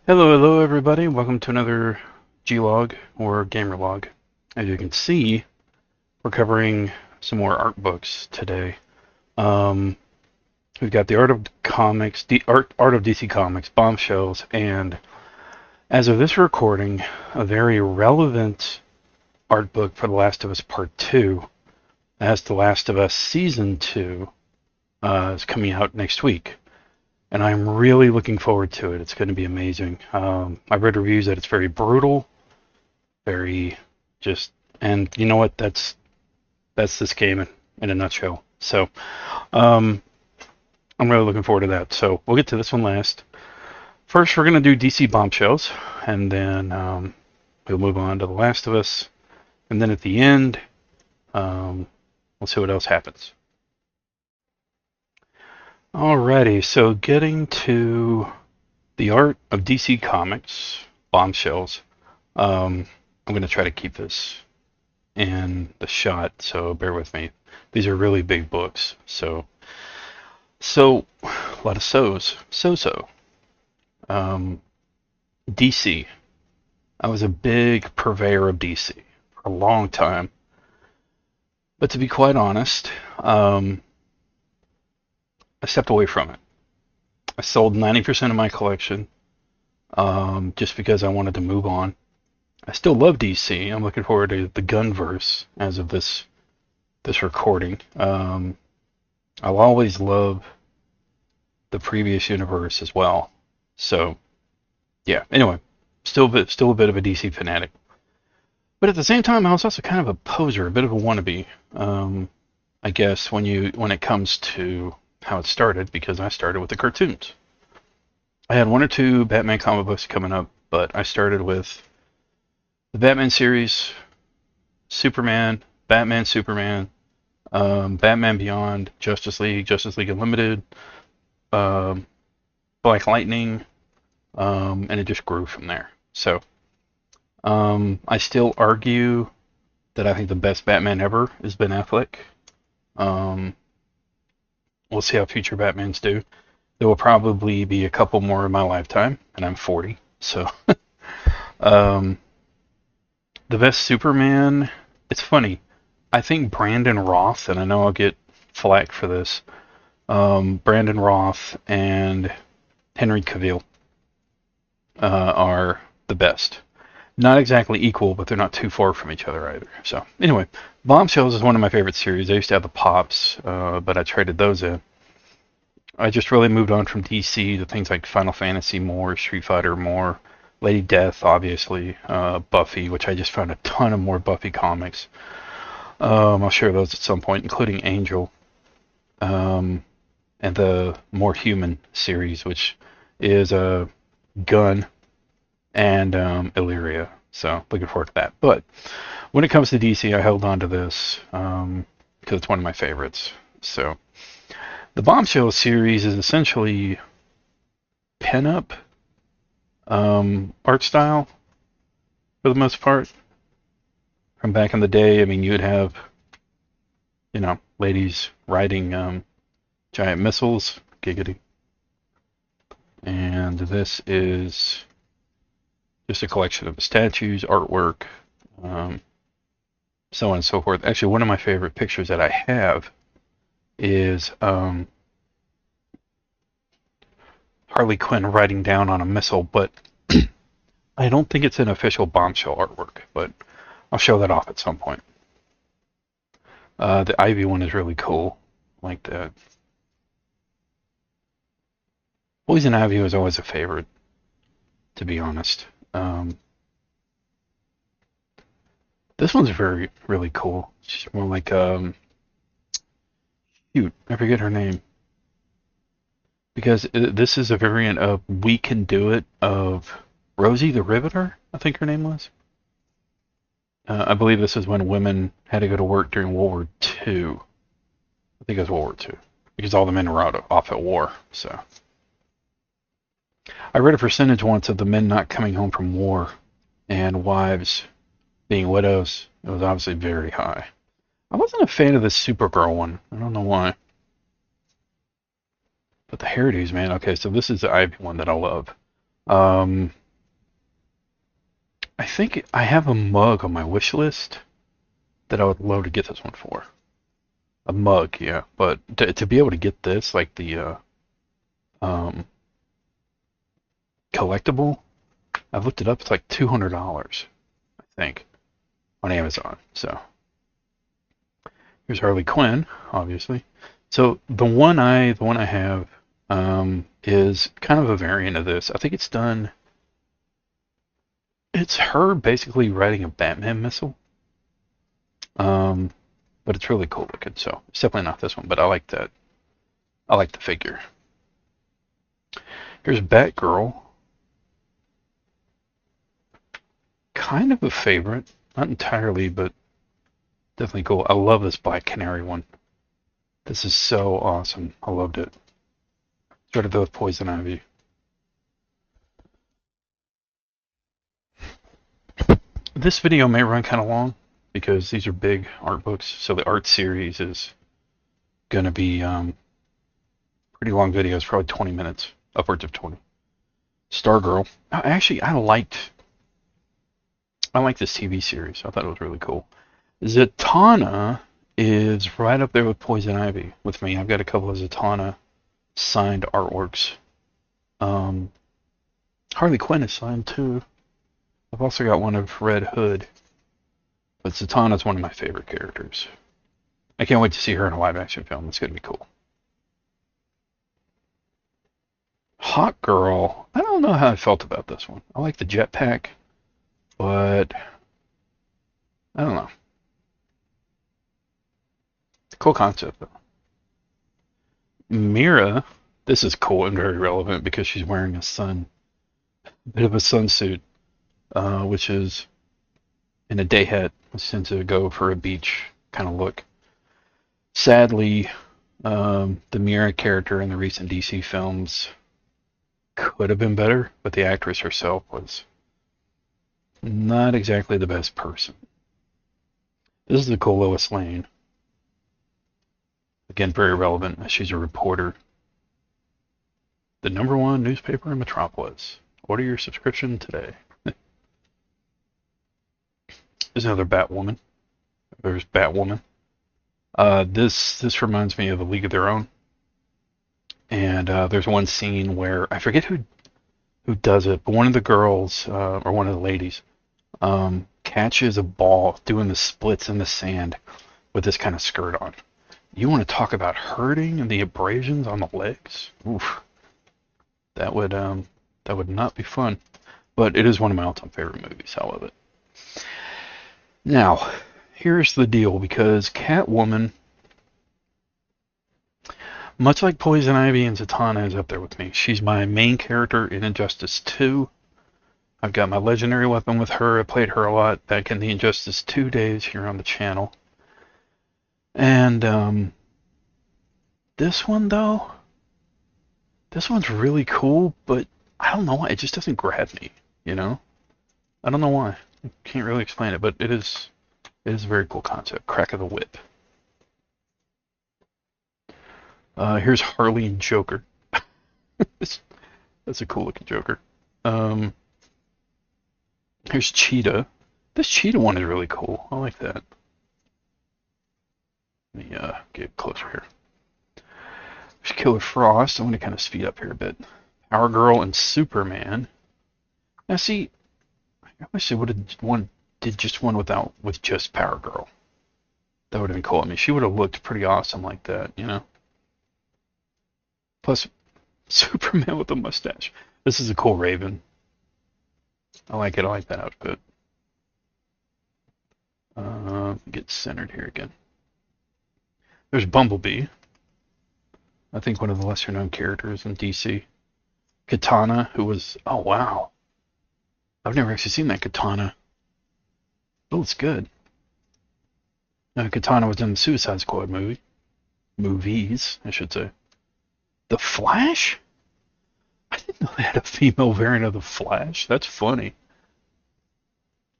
Hello everybody. Welcome to another G-Log or Gamer Log. As you can see, we're covering some more art books today. We've got the Art of Comics, Art of DC Comics, Bombshells, and as of this recording, a very relevant art book for The Last of Us Part 2, as The Last of Us Season 2 is coming out next week. And I'm really looking forward to it. It's going to be amazing. I've read reviews that it's very brutal, very and you know what? That's this game in a nutshell. So, I'm really looking forward to that. So we'll get to this one last. First, we're going to do DC Bombshells, and then we'll move on to The Last of Us, and then at the end, we'll see what else happens. Alrighty, so getting to the art of DC Comics, Bombshells. I'm going to try to keep this in the shot, so bear with me. These are really big books, so a lot of so's. DC. I was a big purveyor of DC for a long time, but to be quite honest, I stepped away from it. I sold 90% of my collection just because I wanted to move on. I still love DC. I'm looking forward to the Gunverse as of this recording. I'll always love the previous universe as well. So, yeah. Anyway, still a bit of a DC fanatic. But at the same time, I was also kind of a poser, a bit of a wannabe. I guess when it comes to how it started, because I started with the cartoons. I had one or two Batman comic books coming up, but I started with the Batman series, Superman, Batman, Superman, Batman Beyond, Justice League Unlimited, Black Lightning, and it just grew from there. So, I still argue that I think the best Batman ever is Ben Affleck. We'll see how future Batmans do. There will probably be a couple more in my lifetime, and I'm 40. So, the best Superman, it's funny. I think Brandon Roth, and I know I'll get flack for this, Brandon Roth and Henry Cavill are the best. Not exactly equal, but they're not too far from each other either. So, anyway, Bombshells is one of my favorite series. I used to have the Pops, but I traded those in. I just really moved on from DC to things like Final Fantasy more, Street Fighter more, Lady Death, obviously, Buffy, which I just found a ton of more Buffy comics. I'll share those at some point, including Angel, and the More Human series, which is Gun and Illyria. So looking forward to that. But when it comes to DC, I held on to this because it's one of my favorites. So the Bombshell series is essentially pin-up art style for the most part. From back in the day, I mean, you'd have, ladies riding giant missiles, giggity. And this is just a collection of statues, artwork, so on and so forth. Actually, one of my favorite pictures that I have is Harley Quinn riding down on a missile, but I don't think it's an official Bombshell artwork, but I'll show that off at some point. The Ivy one is really cool, like that. Poison Ivy was always a favorite, to be honest. This one's really cool. She's more like shoot, I forget her name. Because this is a variant of We Can Do It of Rosie the Riveter, I think her name was. I believe this is when women had to go to work during World War II. I think it was World War II. Because all the men were off at war, so. I read a percentage once of the men not coming home from war and wives being widows. It was obviously very high. I wasn't a fan of the Supergirl one. I don't know why. But the hairdos, man. Okay, so this is the Ivy one that I love. Um, I think I have a mug on my wish list that I would love to get this one for. A mug, yeah. But to be able to get this, like the um, collectible, I've looked it up. It's like $200, I think, on Amazon. So here's Harley Quinn, obviously. So the one I have is kind of a variant of this. I think it's done. It's her basically riding a Batman missile. Um, but it's really cool looking. So it's definitely not this one, but I like that. I like the figure. Here's Batgirl. Kind of a favorite, not entirely, but definitely cool. I love this Black Canary one. This is so awesome. I loved it. Started there with Poison Ivy. This video may run kind of long because these are big art books, so the art series is going to be pretty long videos, probably 20 minutes, upwards of 20. Stargirl. Actually, I liked this TV series. I thought it was really cool. Zatanna is right up there with Poison Ivy with me. I've got a couple of Zatanna signed artworks. Harley Quinn is signed too. I've also got one of Red Hood. But Zatanna's one of my favorite characters. I can't wait to see her in a live action film. It's going to be cool. Hot Girl. I don't know how I felt about this one. I like the jetpack, but I don't know. Cool concept, though. Mira. This is cool and very relevant because she's wearing a bit of a sunsuit, which is in a day hat, which tends to go for a beach kind of look. Sadly, the Mira character in the recent DC films could have been better, but the actress herself was not exactly the best person. This is the cool Lois Lane. Again, very relevant. She's a reporter. The #1 newspaper in Metropolis. Order your subscription today. There's another Batwoman. There's Batwoman. This reminds me of A League of Their Own. And there's one scene where I forget who does it, but one of the girls or one of the ladies catches a ball doing the splits in the sand with this kind of skirt on. You want to talk about hurting and the abrasions on the legs? Oof. That would not be fun. But it is one of my all-time favorite movies. I love it. Now, here's the deal, because Catwoman, much like Poison Ivy and Zatanna, is up there with me. She's my main character in Injustice 2. I've got my legendary weapon with her. I played her a lot back in the Injustice 2 days here on the channel. And this one, though, this one's really cool, but I don't know why. It just doesn't grab me, you know? I don't know why. I can't really explain it, but it is a very cool concept. Crack of the whip. Here's Harley and Joker. That's a cool looking Joker. Here's Cheetah. This Cheetah one is really cool. I like that. Let me get closer here. There's Killer Frost. I'm going to kind of speed up here a bit. Power Girl and Superman. Now see, I wish they would have did just one with just Power Girl. That would have been cool. I mean, she would have looked pretty awesome like that, you know? Plus, Superman with a mustache. This is a cool Raven. I like it. I like that outfit. Get centered here again. There's Bumblebee. I think one of the lesser known characters in DC. Katana, who was... Oh, wow. I've never actually seen that Katana. Oh, it's good. Katana was in the Suicide Squad movie. Movies, I should say. The Flash? I didn't know they had a female variant of the Flash. That's funny.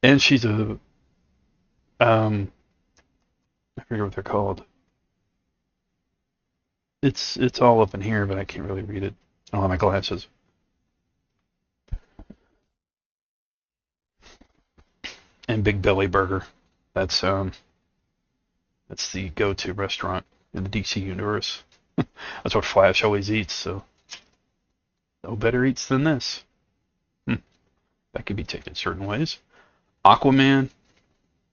And she's a... I forget what they're called. It's all up in here, but I can't really read it. I don't have my glasses. and Big Belly Burger. That's the go-to restaurant in the DC universe. That's what Flash always eats, so no better eats than this. That could be taken certain ways. Aquaman,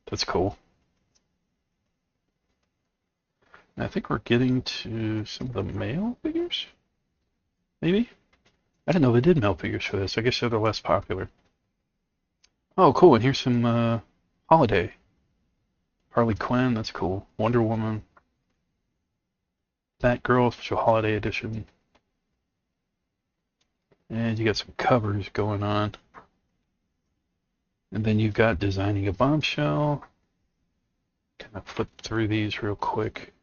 that's cool. And I think we're getting to some of the male figures, maybe? I didn't know they did male figures for this. I guess they're less popular. Oh, cool, and here's some Holiday. Harley Quinn, that's cool. Wonder Woman. Batgirl, special holiday edition. And you got some covers going on. And then you've got designing a bombshell. Kind of flip through these real quick.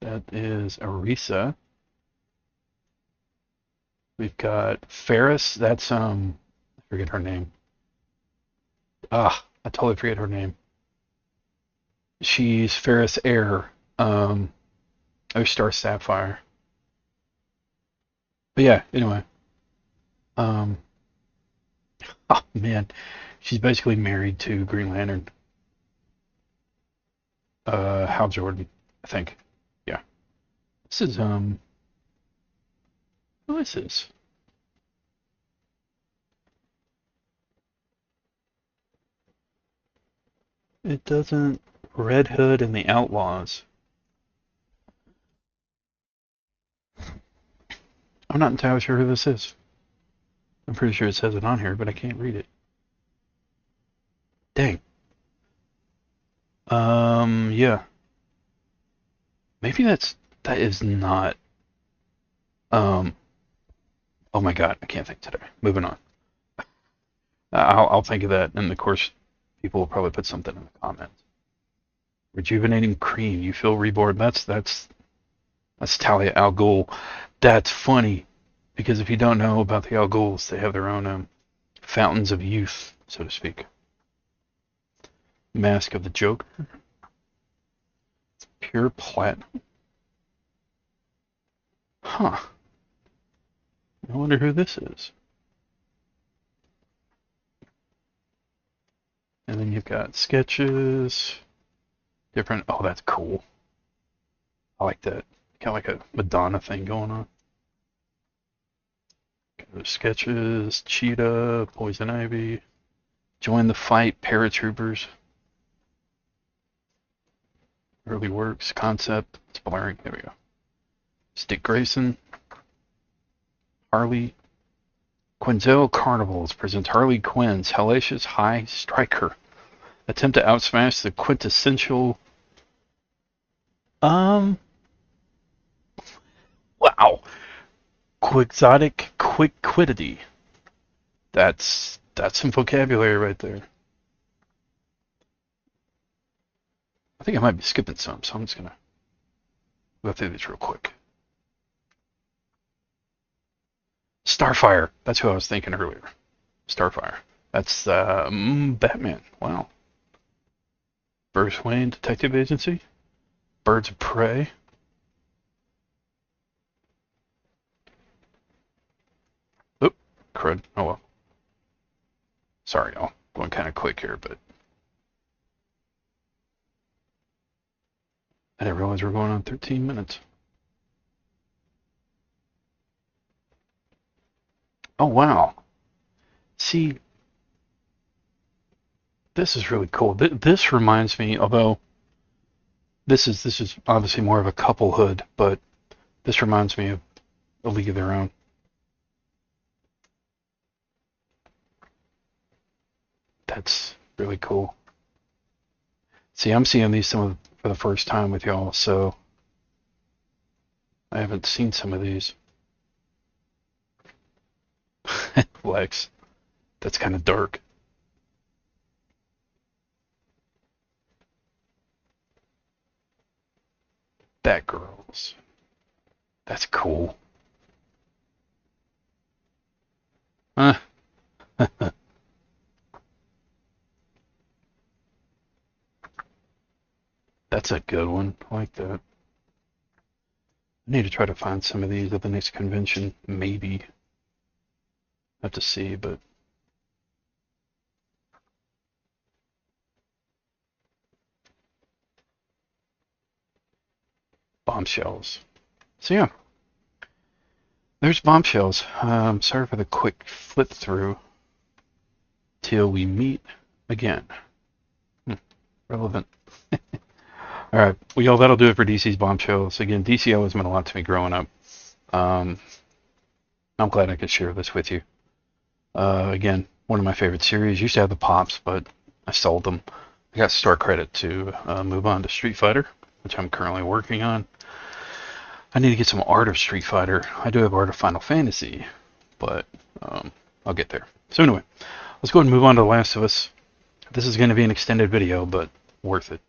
That is Arisa. We've got Ferris. That's I forget her name. I totally forget her name. She's Ferris Air. Star Sapphire. But yeah, anyway. Oh man, she's basically married to Green Lantern. Hal Jordan, I think. Yeah. This is who is this? It doesn't. Red Hood and the Outlaws. I'm not entirely sure who this is. I'm pretty sure it says it on here, but I can't read it. Dang. Yeah. Maybe that is not. Oh my God, I can't think today. Moving on. I'll think of that, and of course, people will probably put something in the comments. Rejuvenating cream. You feel reborn. That's Talia al Ghul. That's funny, because if you don't know about the Al Ghuls, they have their own fountains of youth, so to speak. Mask of the Joker. It's pure platinum. Huh. I wonder who this is. And then you've got sketches. Different. Oh, that's cool. I like that. Kind of like a Madonna thing going on. Sketches, Cheetah, Poison Ivy, Join the Fight, Paratroopers, Early Works, Concept, it's blurring, there we go. Stick Grayson, Harley, Quinzel Carnivals presents Harley Quinn's Hellacious High Striker. Attempt to outsmash the quintessential... Wow. Quixotic Quickquiddity. That's some vocabulary right there. I think I might be skipping some, so I'm just gonna go through these real quick. Starfire. That's who I was thinking earlier. Starfire. That's Batman. Wow. Bruce Wayne Detective Agency. Birds of Prey. Oop, crud. Oh well. Sorry, y'all. Going kind of quick here, but I didn't realize we're going on 13 minutes. Oh wow. See, this is really cool. This reminds me, although this is obviously more of a couple hood, but this reminds me of A League of Their Own. That's really cool. See, I'm seeing these for the first time with y'all, so I haven't seen some of these. Lex. That's kind of dark. Batgirls. That's cool. That's a good one. I like that. I need to try to find some of these at the next convention. Maybe. Have to see, but Bombshells. So yeah, there's Bombshells. Sorry for the quick flip through. Till we meet again. Relevant. Alright, well, that'll do it for DC's Bombshells. Again, DC always meant a lot to me growing up. I'm glad I could share this with you. Again, one of my favorite series. Used to have the Pops, but I sold them. I got store credit to move on to Street Fighter, which I'm currently working on. I need to get some art of Street Fighter. I do have art of Final Fantasy, but I'll get there. So anyway, let's go ahead and move on to The Last of Us. This is going to be an extended video, but worth it.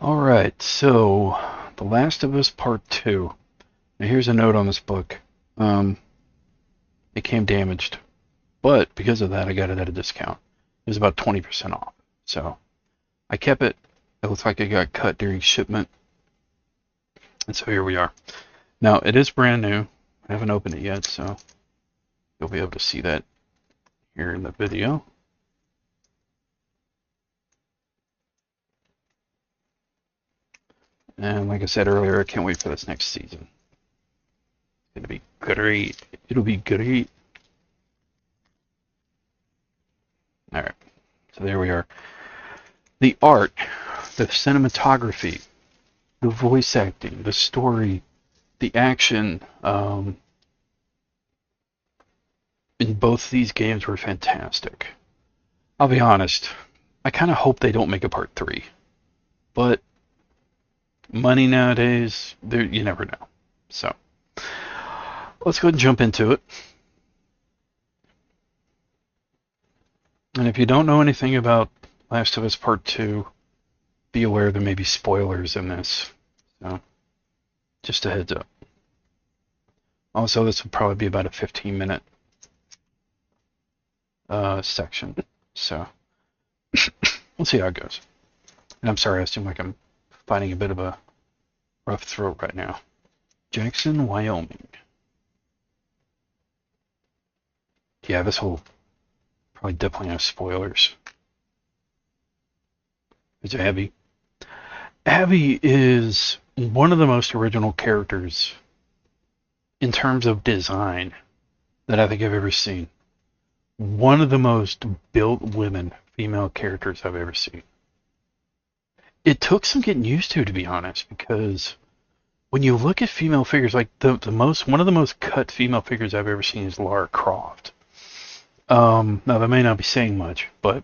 Alright, so The Last of Us Part 2. Now here's a note on this book. It came damaged, but because of that I got it at a discount. It was about 20% off. So I kept it. It looks like it got cut during shipment. And so here we are. Now it is brand new. I haven't opened it yet, so you'll be able to see that here in the video. And like I said earlier, I can't wait for this next season. It'll be great. It'll be great. Alright, so there we are. The art, the cinematography, the voice acting, the story, the action in both these games were fantastic. I'll be honest, I kind of hope they don't make a part 3. But money nowadays, you never know. So let's go ahead and jump into it. And if you don't know anything about Last of Us Part 2, be aware there may be spoilers in this. So just a heads up. Also, this will probably be about a 15-minute section. So we'll see how it goes. And I'm sorry, I seem like I'm fighting a bit of a rough throat right now. Jackson, Wyoming. Yeah, this will probably definitely have spoilers. There's Abby. Abby is one of the most original characters in terms of design that I think I've ever seen. One of the most built women, female characters I've ever seen. It took some getting used to be honest, because when you look at female figures, like one of the most cut female figures I've ever seen is Lara Croft. Now that may not be saying much, but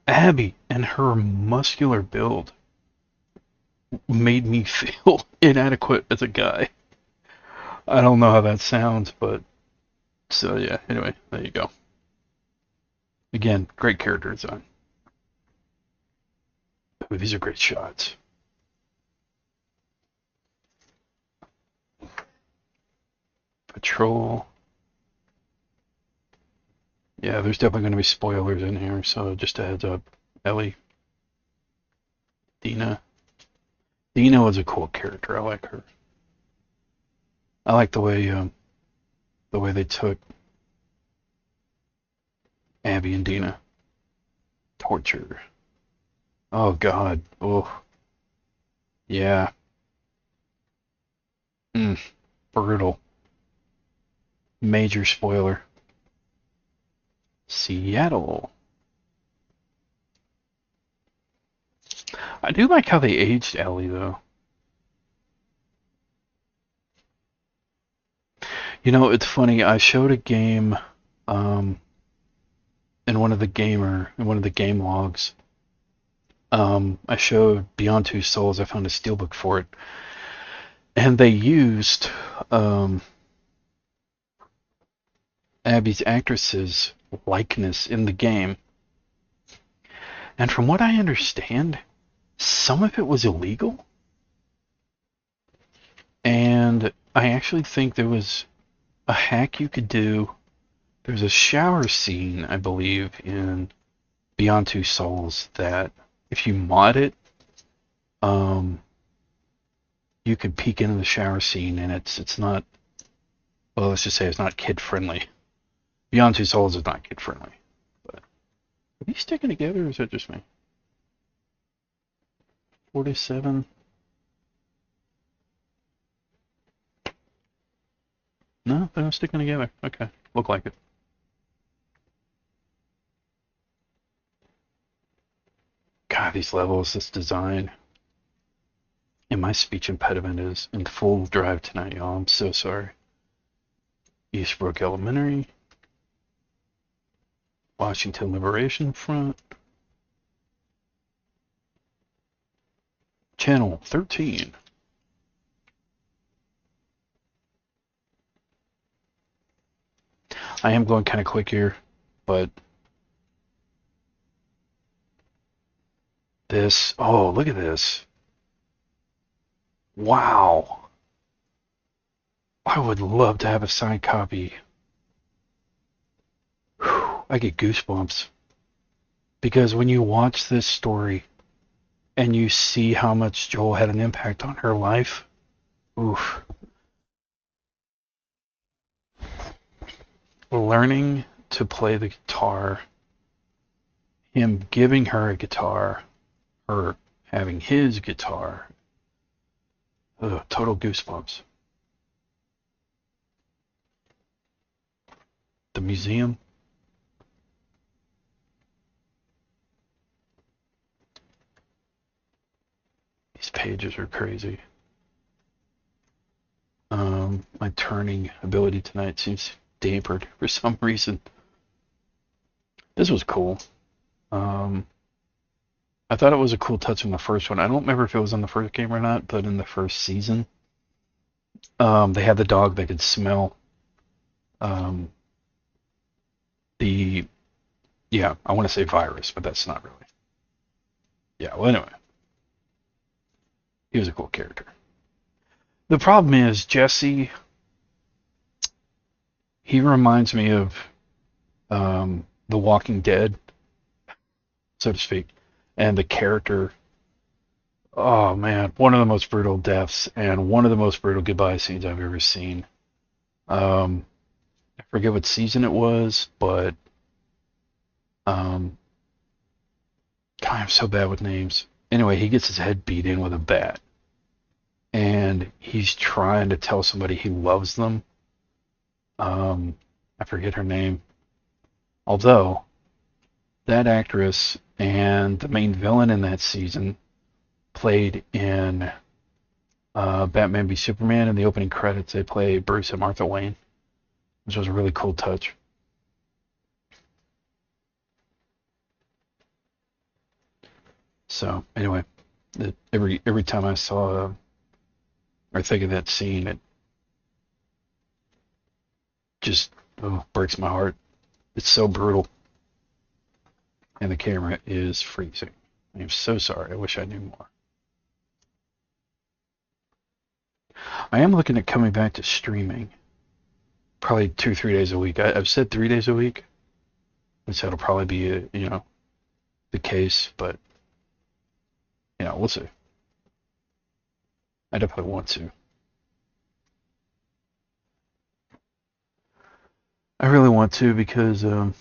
Abby and her muscular build made me feel inadequate as a guy. I don't know how that sounds, but so yeah, anyway, there you go. Again, great character design. Ooh, these are great shots. Patrol. Yeah, there's definitely going to be spoilers in here, so just a heads up. Ellie. Dina. Dina was a cool character. I like her. I like the way they took Abby and Dina. Torture. Oh God. Oh. Yeah. Brutal. Major spoiler. Seattle. I do like how they aged Ellie, though. You know, it's funny. I showed a game in one of the game logs. I showed Beyond Two Souls. I found a steelbook for it, and they used Abby's actress's likeness in the game. And from what I understand, some of it was illegal. And I actually think there was a hack you could do. There's a shower scene, I believe, in Beyond Two Souls that if you mod it, you could peek into the shower scene, and it's not, well, let's just say it's not kid friendly. Beyond Two Souls is not kid friendly. But are these sticking together, or is that just me? 47. No, they're not sticking together. Okay, look like it. God, these levels, this design. And my speech impediment is in full drive tonight, y'all. I'm so sorry. Eastbrook Elementary. Washington Liberation Front. Channel 13. I am going kind of quick here, but this, oh, look at this. Wow. I would love to have a signed copy. Whew, I get goosebumps. Because when you watch this story and you see how much Joel had an impact on her life, oof. Learning to play the guitar, him giving her a guitar, her having his guitar, ugh, total goosebumps. The museum. These pages are crazy. My turning ability tonight seems dampered for some reason. This was cool. I thought it was a cool touch in the first one. I don't remember if it was in the first game or not, but in the first season, they had the dog that could smell the, yeah, I want to say virus, but that's not really. Yeah, well, anyway. He was a cool character. The problem is, Jesse, he reminds me of The Walking Dead, so to speak, and the character, oh man, one of the most brutal deaths and one of the most brutal goodbye scenes I've ever seen. I forget what season it was, but God, I'm so bad with names. Anyway, he gets his head beat in with a bat, and he's trying to tell somebody he loves them. I forget her name. Although, that actress and the main villain in that season played in Batman v Superman. In the opening credits, they play Bruce and Martha Wayne, which was a really cool touch. So anyway, every time I saw or think of that scene, it just breaks my heart. It's so brutal, and the camera is freezing. I'm so sorry. I wish I knew more. I am looking at coming back to streaming, probably 2-3 days a week. I've said 3 days a week, which that'll probably be the case, but we'll see. I definitely want to. I really want to because I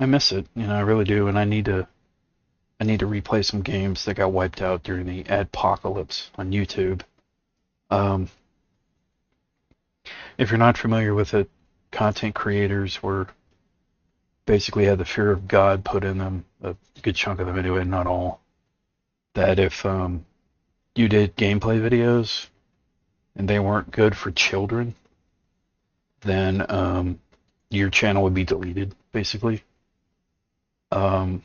miss it. I really do, and I need to replay some games that got wiped out during the adpocalypse on YouTube. If you're not familiar with it, content creators were basically had the fear of God put in them, a good chunk of them anyway, not all, that if you did gameplay videos and they weren't good for children, then your channel would be deleted, basically. I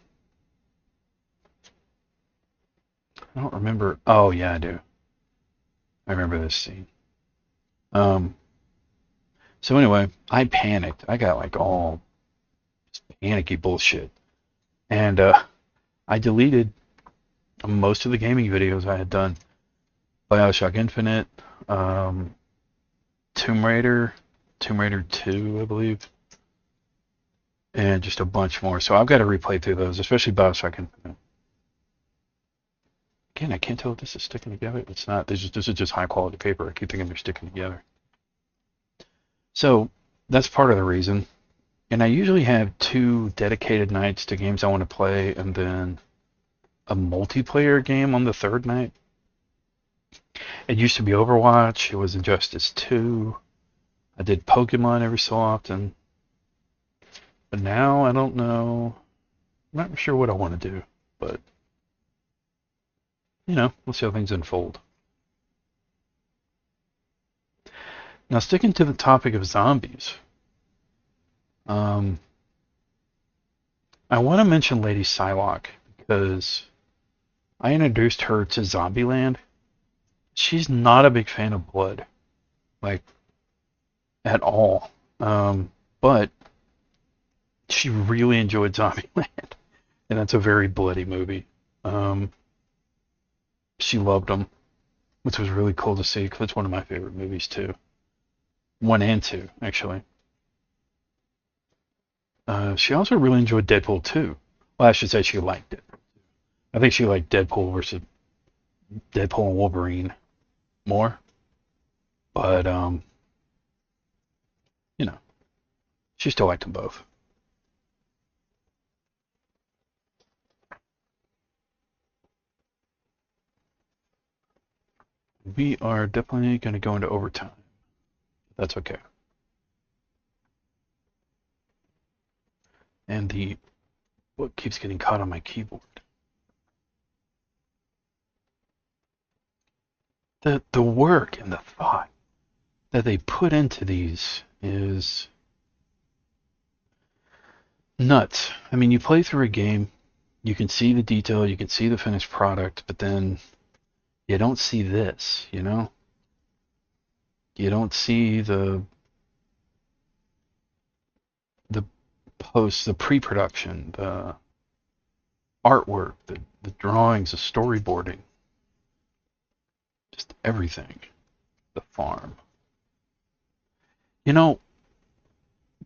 don't remember. Oh, yeah, I do. I remember this scene. So anyway, I panicked. I got like all panicky bullshit. And I deleted most of the gaming videos I had done. BioShock Infinite, Tomb Raider 2, I believe, and just a bunch more. So I've got to replay through those, especially BioShock Infinite. Again, I can't tell if this is sticking together. It's not. This is just high quality paper. I keep thinking they're sticking together. So that's part of the reason. And I usually have 2 dedicated nights to games I want to play, and then a multiplayer game on the third night. It used to be Overwatch. It was Injustice 2. I did Pokemon every so often. But now I don't know. I'm not sure what I want to do. But, we'll see how things unfold. Now, sticking to the topic of zombies, I want to mention Lady Psylocke because I introduced her to Zombieland. She's not a big fan of blood, like, at all. But she really enjoyed Zombieland, and that's a very bloody movie. She loved them, which was really cool to see because it's one of my favorite movies too. 1 and 2, actually. She also really enjoyed Deadpool 2. Well, I should say she liked it. I think she liked Deadpool versus Deadpool and Wolverine more. But, she still liked them both. We are definitely going to go into overtime. That's okay. And what keeps getting caught on my keyboard? The work and the thought that they put into these is nuts. I mean, you play through a game, you can see the detail, you can see the finished product, but then you don't see this, You don't see the post, the pre-production, the artwork, the drawings, the storyboarding, just everything. The farm.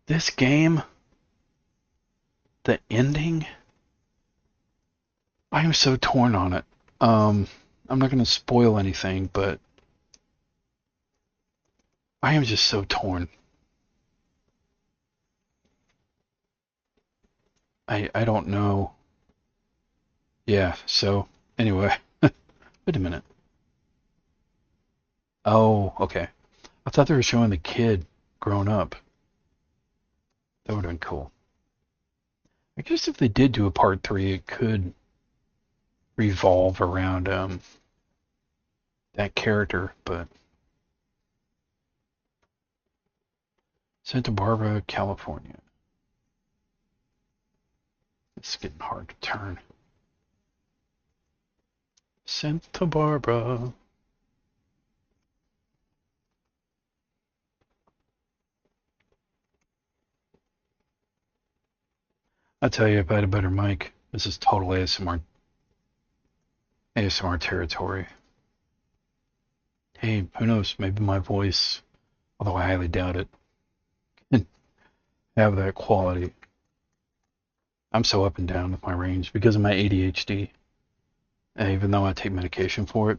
This game, the ending, I am so torn on it. I'm not going to spoil anything, but I am just so torn. I don't know. Yeah, so anyway. Wait a minute. Oh, okay. I thought they were showing the kid grown up. That would have been cool. I guess if they did do a part 3, it could revolve around that character, but Santa Barbara, California. It's getting hard to turn. Santa Barbara. I tell you, if I had a better mic, this is total ASMR territory. Hey, who knows? Maybe my voice, although I highly doubt it, can have that quality. I'm so up and down with my range because of my ADHD. And even though I take medication for it,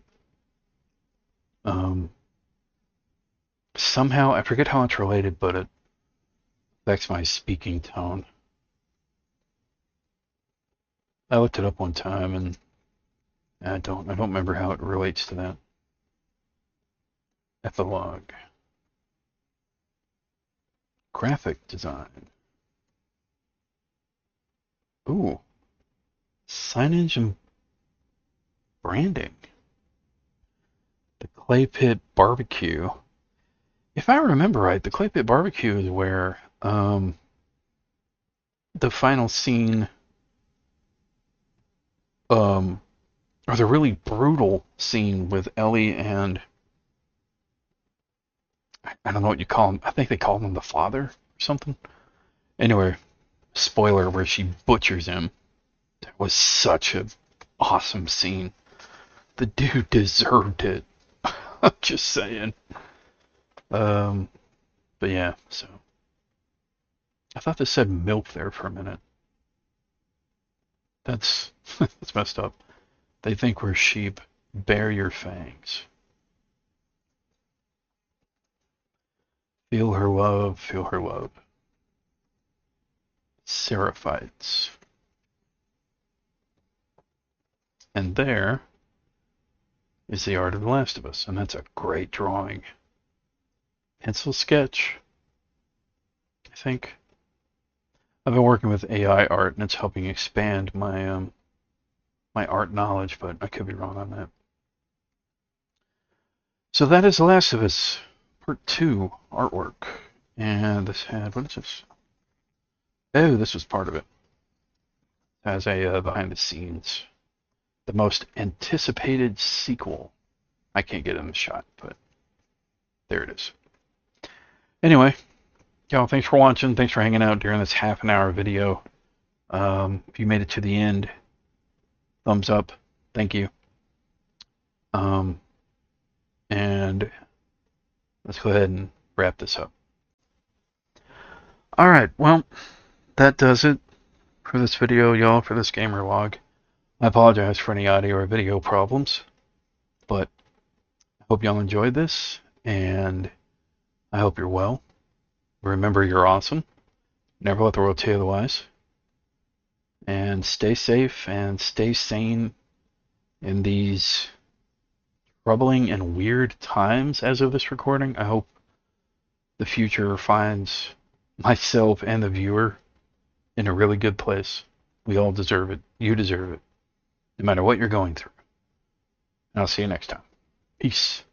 somehow, I forget how it's related, but it affects my speaking tone. I looked it up one time, and I don't remember how it relates to that. Epilogue. Graphic design. Ooh. Signage and branding. The Clay Pit Barbecue. If I remember right, the Clay Pit Barbecue is where the final scene, or the really brutal scene with Ellie and I don't know what you call him. I think they call him the father or something. Anyway, spoiler where she butchers him. That was such an awesome scene. The dude deserved it. I'm just saying. But yeah, so I thought this said milk there for a minute. That's that's messed up. They think we're sheep. Bare your fangs. Feel her love, feel her love. Seraphites. And there is the art of The Last of Us, and that's a great drawing. Pencil sketch, I think. I've been working with AI art, and it's helping expand my my art knowledge, but I could be wrong on that. So that is The Last of Us Part 2 artwork. And this had, what is this? Oh, this was part of it. It has a behind the scenes. The most anticipated sequel. I can't get in the shot, but there it is. Anyway, y'all, thanks for watching. Thanks for hanging out during this half an hour video. If you made it to the end, thumbs up. Thank you. And let's go ahead and wrap this up. Alright, well, that does it for this video, y'all, for this gamer log. I apologize for any audio or video problems, but I hope y'all enjoyed this, and I hope you're well. Remember, you're awesome. Never let the world tell you otherwise. And stay safe and stay sane in these troubling and weird times as of this recording. I hope the future finds myself and the viewer in a really good place. We all deserve it. You deserve it. No matter what you're going through. And I'll see you next time. Peace.